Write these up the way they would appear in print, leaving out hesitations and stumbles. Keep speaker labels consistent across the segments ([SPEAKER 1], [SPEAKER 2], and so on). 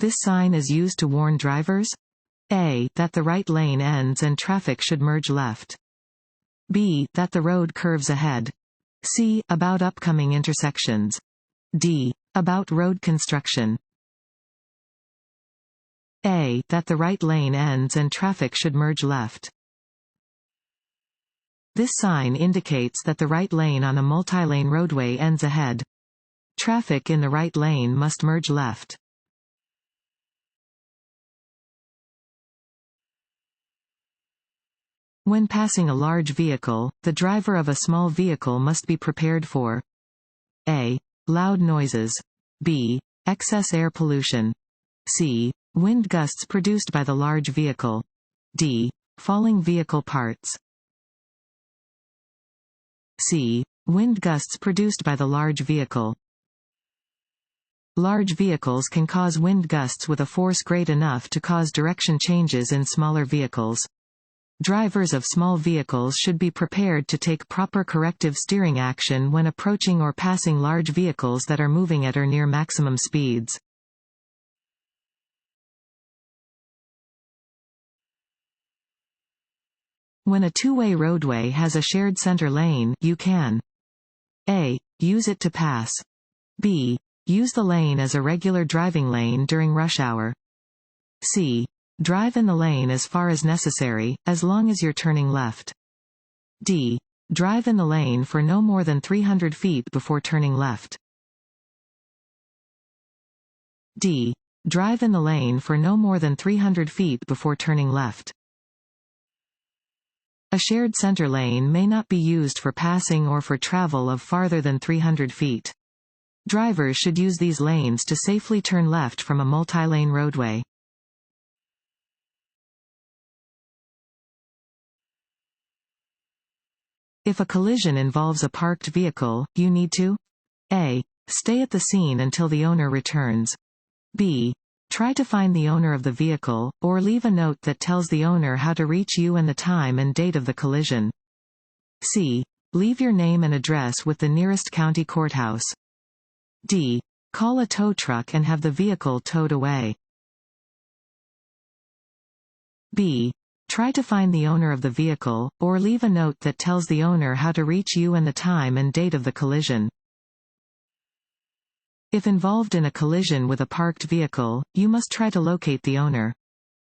[SPEAKER 1] This sign is used to warn drivers: A. That the right lane ends and traffic should merge left. B. That the road curves ahead. C. About upcoming intersections. D. About road construction. A. That the right lane ends and traffic should merge left. This sign indicates that the right lane on a multi-lane roadway ends ahead. Traffic in the right lane must merge left. When passing a large vehicle, the driver of a small vehicle must be prepared for: A. Loud noises. B. Excess air pollution. C. Wind gusts produced by the large vehicle. D. Falling vehicle parts. C. Wind gusts produced by the large vehicle. Large vehicles can cause wind gusts with a force great enough to cause direction changes in smaller vehicles. Drivers of small vehicles should be prepared to take proper corrective steering action when approaching or passing large vehicles that are moving at or near maximum speeds. When a two-way roadway has a shared center lane, you can: A. Use it to pass. B. Use the lane as a regular driving lane during rush hour. C. Drive in the lane as far as necessary, as long as you're turning left. D. Drive in the lane for no more than 300 feet before turning left. D. Drive in the lane for no more than 300 feet before turning left. A shared center lane may not be used for passing or for travel of farther than 300 feet. Drivers should use these lanes to safely turn left from a multi-lane roadway. If a collision involves a parked vehicle, you need to: A. Stay at the scene until the owner returns. B. Try to find the owner of the vehicle, or leave a note that tells the owner how to reach you and the time and date of the collision. C. Leave your name and address with the nearest county courthouse. D. Call a tow truck and have the vehicle towed away. B. Try to find the owner of the vehicle, or leave a note that tells the owner how to reach you and the time and date of the collision. If involved in a collision with a parked vehicle, you must try to locate the owner.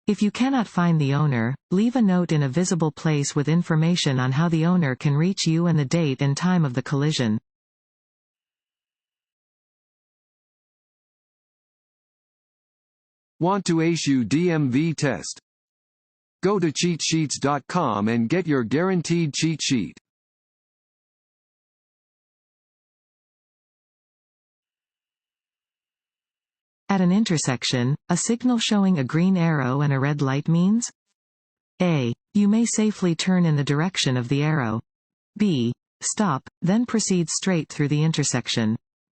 [SPEAKER 1] If you cannot find the owner, leave a note in a visible place with information on how the owner can reach you and the date and time of the collision.
[SPEAKER 2] Want to issue DMV test? Go to cheatsheets.com and get your guaranteed cheat sheet.
[SPEAKER 1] At an intersection, a signal showing a green arrow and a red light means: A. You may safely turn in the direction of the arrow. B. Stop, then proceed straight through the intersection.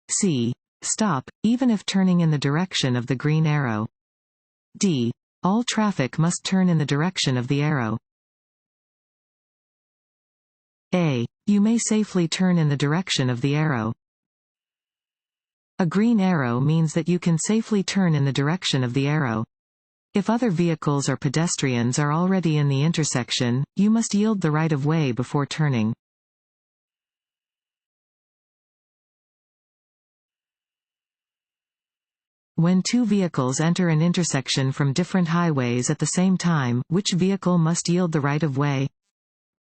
[SPEAKER 1] C. Stop, even if turning in the direction of the green arrow. D. All traffic must turn in the direction of the arrow. A. You may safely turn in the direction of the arrow. A green arrow means that you can safely turn in the direction of the arrow. If other vehicles or pedestrians are already in the intersection, you must yield the right of way before turning. When two vehicles enter an intersection from different highways at the same time, which vehicle must yield the right of way?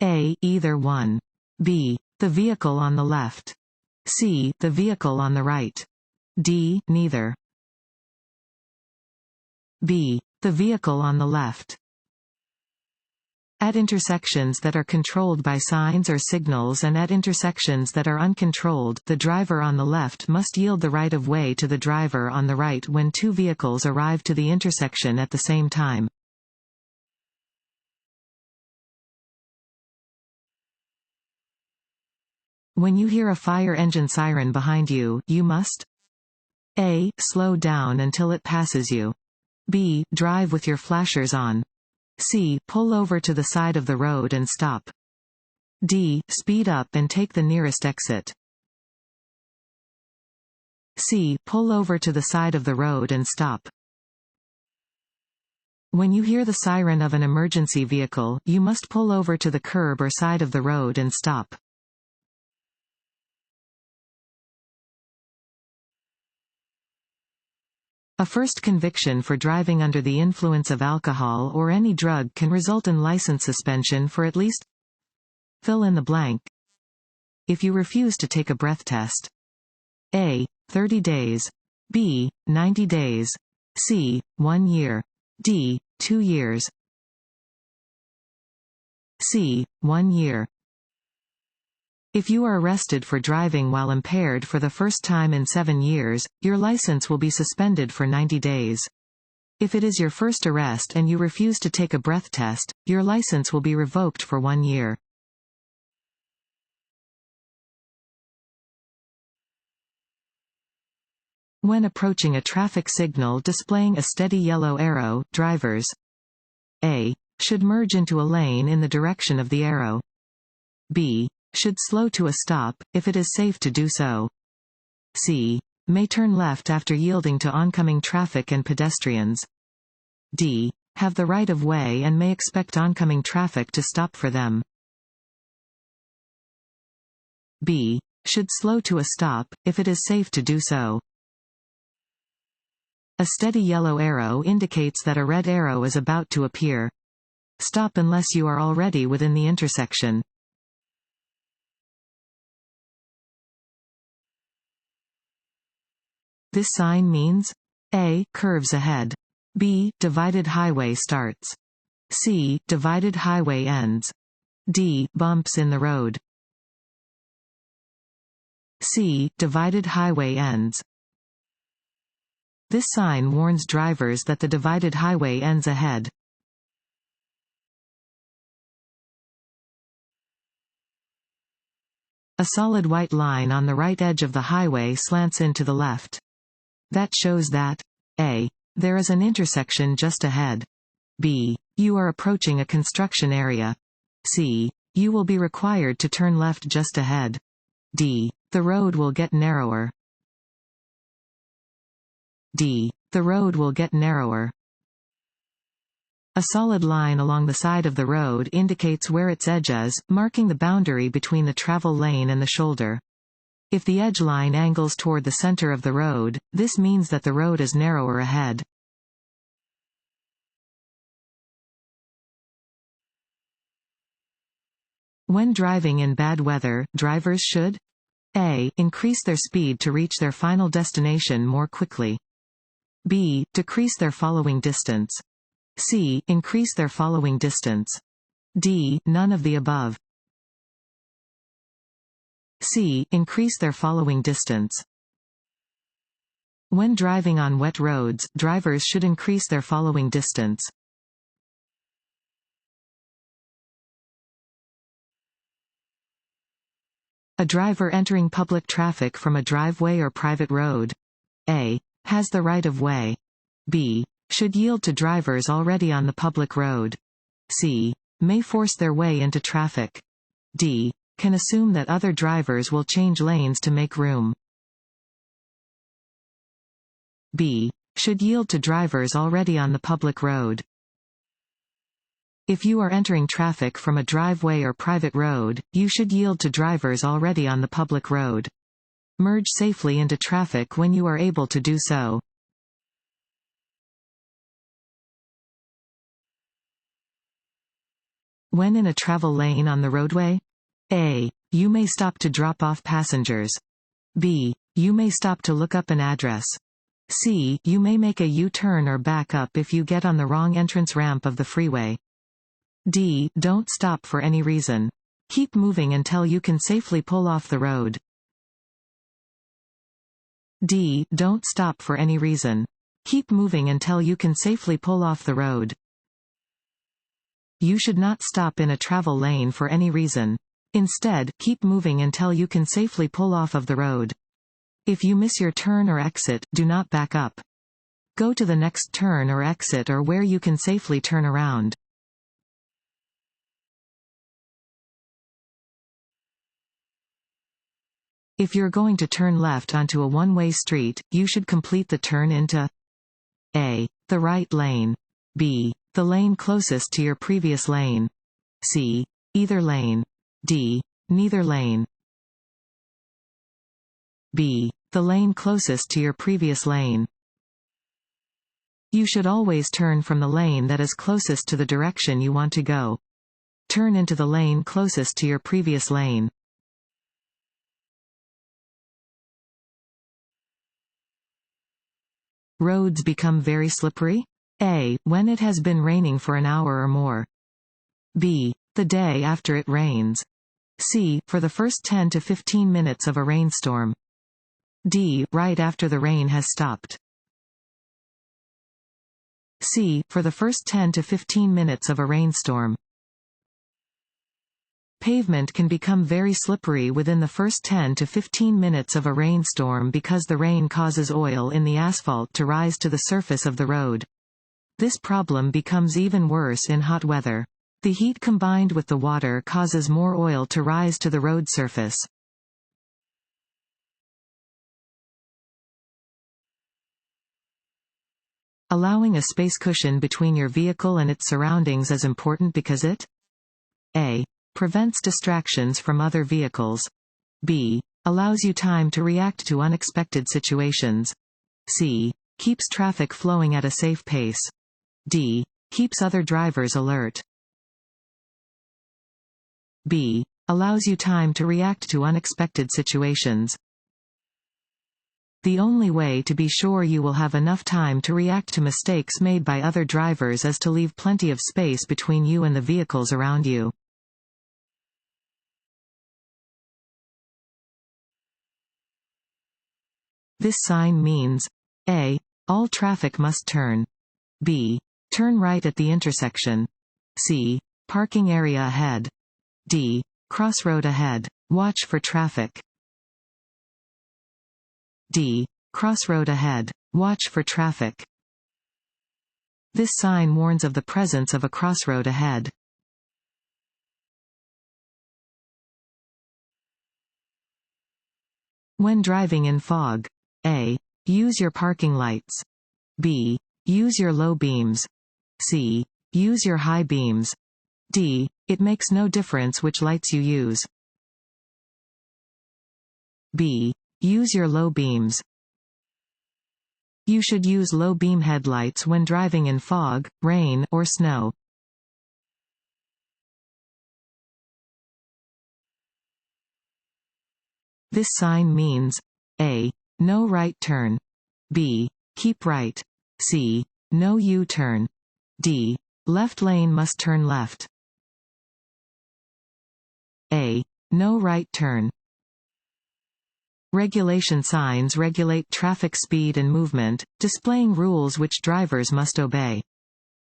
[SPEAKER 1] A. Either one. B. The vehicle on the left. C. The vehicle on the right. D. Neither. B. The vehicle on the left. At intersections that are controlled by signs or signals and at intersections that are uncontrolled, the driver on the left must yield the right of way to the driver on the right when two vehicles arrive to the intersection at the same time. When you hear a fire engine siren behind you, you must: A. Slow down until it passes you. B. Drive with your flashers on. C. Pull over to the side of the road and stop. D. Speed up and take the nearest exit. C. Pull over to the side of the road and stop. When you hear the siren of an emergency vehicle, you must pull over to the curb or side of the road and stop. A first conviction for driving under the influence of alcohol or any drug can result in license suspension for at least fill in the blank. If you refuse to take a breath test. A. 30 days. B. 90 days. C. 1 year. D. 2 years. C. 1 year. If you are arrested for driving while impaired for the first time in 7 years, your license will be suspended for 90 days. If it is your first arrest and you refuse to take a breath test, your license will be revoked for 1 year. When approaching a traffic signal displaying a steady yellow arrow, drivers A. should merge into a lane in the direction of the arrow. B. should slow to a stop, if it is safe to do so. C. may turn left after yielding to oncoming traffic and pedestrians. D. have the right of way and may expect oncoming traffic to stop for them. B. should slow to a stop, if it is safe to do so. A steady yellow arrow indicates that a red arrow is about to appear. Stop unless you are already within the intersection. This sign means A. curves ahead. B. divided highway starts. C. divided highway ends. D. bumps in the road. C. divided highway ends. This sign warns drivers that the divided highway ends ahead. A solid white line on the right edge of the highway slants in to the left. That shows that A. there is an intersection just ahead. B. you are approaching a construction area. C. you will be required to turn left just ahead. D. the road will get narrower. D. the road will get narrower. A solid line along the side of the road indicates where its edge is, marking the boundary between the travel lane and the shoulder. If the edge line angles toward the center of the road, this means that the road is narrower ahead. When driving in bad weather, drivers should A. increase their speed to reach their final destination more quickly. B. decrease their following distance. C. increase their following distance. D. none of the above. C. increase their following distance. When driving on wet roads, drivers should increase their following distance. A driver entering public traffic from a driveway or private road. A. has the right of way. B. should yield to drivers already on the public road. C. may force their way into traffic. D. can assume that other drivers will change lanes to make room. B. should yield to drivers already on the public road. If you are entering traffic from a driveway or private road, you should yield to drivers already on the public road. Merge safely into traffic when you are able to do so. When in a travel lane on the roadway. A. you may stop to drop off passengers. B. you may stop to look up an address. C. you may make a U-turn or back up if you get on the wrong entrance ramp of the freeway. D. don't stop for any reason. Keep moving until you can safely pull off the road. D. don't stop for any reason. Keep moving until you can safely pull off the road. You should not stop in a travel lane for any reason. Instead, keep moving until you can safely pull off of the road. If you miss your turn or exit, do not back up. Go to the next turn or exit or where you can safely turn around. If you're going to turn left onto a one-way street, you should complete the turn into A. the right lane. B. The lane closest to your previous lane. C. Either lane. D. Neither lane. B. The lane closest to your previous lane. You should always turn from the lane that is closest to the direction you want to go. Turn into the lane closest to your previous lane. Roads become very slippery? A. When it has been raining for an hour or more. B. The day after it rains. C. For the first 10 to 15 minutes of a rainstorm. D. Right after the rain has stopped. C. For the first 10 to 15 minutes of a rainstorm. Pavement can become very slippery within the first 10 to 15 minutes of a rainstorm because the rain causes oil in the asphalt to rise to the surface of the road. This problem becomes even worse in hot weather. The heat combined with the water causes more oil to rise to the road surface. Allowing a space cushion between your vehicle and its surroundings is important because it A. Prevents distractions from other vehicles. B. Allows you time to react to unexpected situations. C. Keeps traffic flowing at a safe pace. D. Keeps other drivers alert. B. Allows you time to react to unexpected situations. The only way to be sure you will have enough time to react to mistakes made by other drivers is to leave plenty of space between you and the vehicles around you. This sign means A. All traffic must turn. B. Turn right at the intersection. C. Parking area ahead. D. Crossroad ahead. Watch for traffic. D. Crossroad ahead. Watch for traffic. This sign warns of the presence of a crossroad ahead. When driving in fog. A. Use your parking lights. B. Use your low beams. C. Use your high beams. D. It makes no difference which lights you use. B. Use your low beams. You should use low beam headlights when driving in fog, rain, or snow. This sign means A. No right turn. B. Keep right. C. No U-turn. D. Left lane must turn left. A. No right turn. Regulation signs regulate traffic speed and movement, displaying rules which drivers must obey.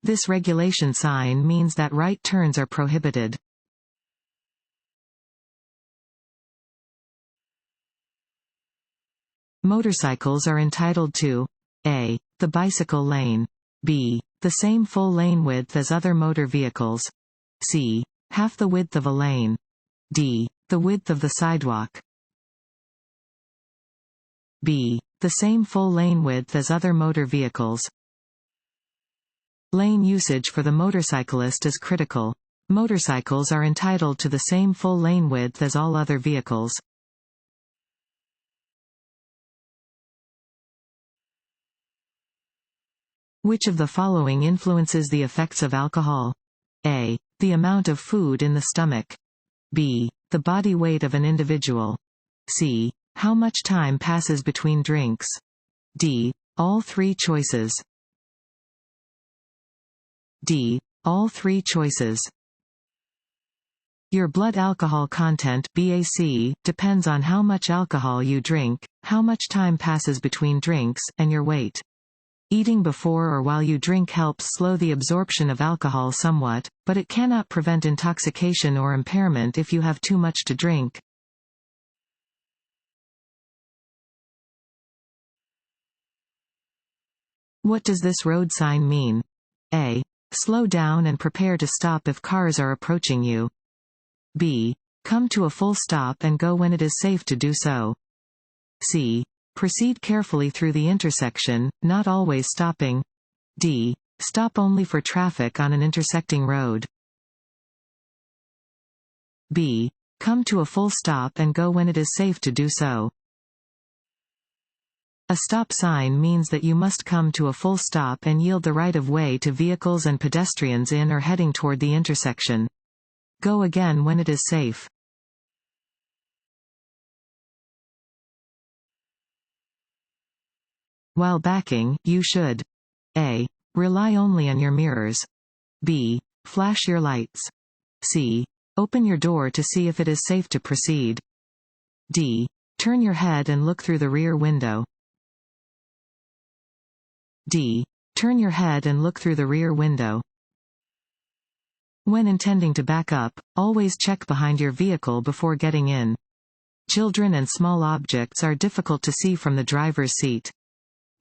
[SPEAKER 1] This regulation sign means that right turns are prohibited. Motorcycles are entitled to A. The bicycle lane. B. The same full lane width as other motor vehicles. C. Half the width of a lane. D. The width of the sidewalk. B. The same full lane width as other motor vehicles. Lane usage for the motorcyclist is critical. Motorcycles are entitled to the same full lane width as all other vehicles. Which of the following influences the effects of alcohol? A. The amount of food in the stomach. B. The body weight of an individual. C. How much time passes between drinks. D. All three choices. D. All three choices. Your blood alcohol content (BAC) depends on how much alcohol you drink, how much time passes between drinks, and your weight. Eating before or while you drink helps slow the absorption of alcohol somewhat, but it cannot prevent intoxication or impairment if you have too much to drink. What does this road sign mean? A. Slow down and prepare to stop if cars are approaching you. B. Come to a full stop and go when it is safe to do so. C. Proceed carefully through the intersection, not always stopping. D. Stop only for traffic on an intersecting road. B. Come to a full stop and go when it is safe to do so. A stop sign means that you must come to a full stop and yield the right of way to vehicles and pedestrians in or heading toward the intersection. Go again when it is safe. While backing, you should A. Rely only on your mirrors. B. Flash your lights. C. Open your door to see if it is safe to proceed. D. Turn your head and look through the rear window. D. Turn your head and look through the rear window. When intending to back up, always check behind your vehicle before getting in. Children and small objects are difficult to see from the driver's seat.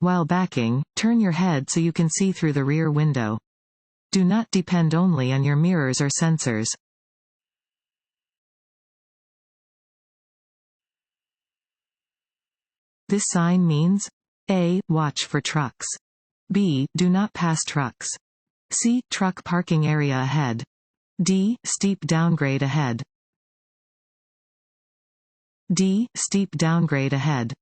[SPEAKER 1] While backing, turn your head so you can see through the rear window. Do not depend only on your mirrors or sensors. This sign means A. Watch for trucks. B. Do not pass trucks. C. Truck parking area ahead. D. Steep downgrade ahead. D. Steep downgrade ahead.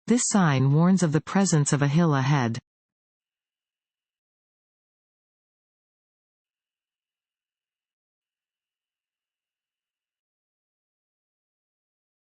[SPEAKER 1] This sign warns of the presence of a hill ahead.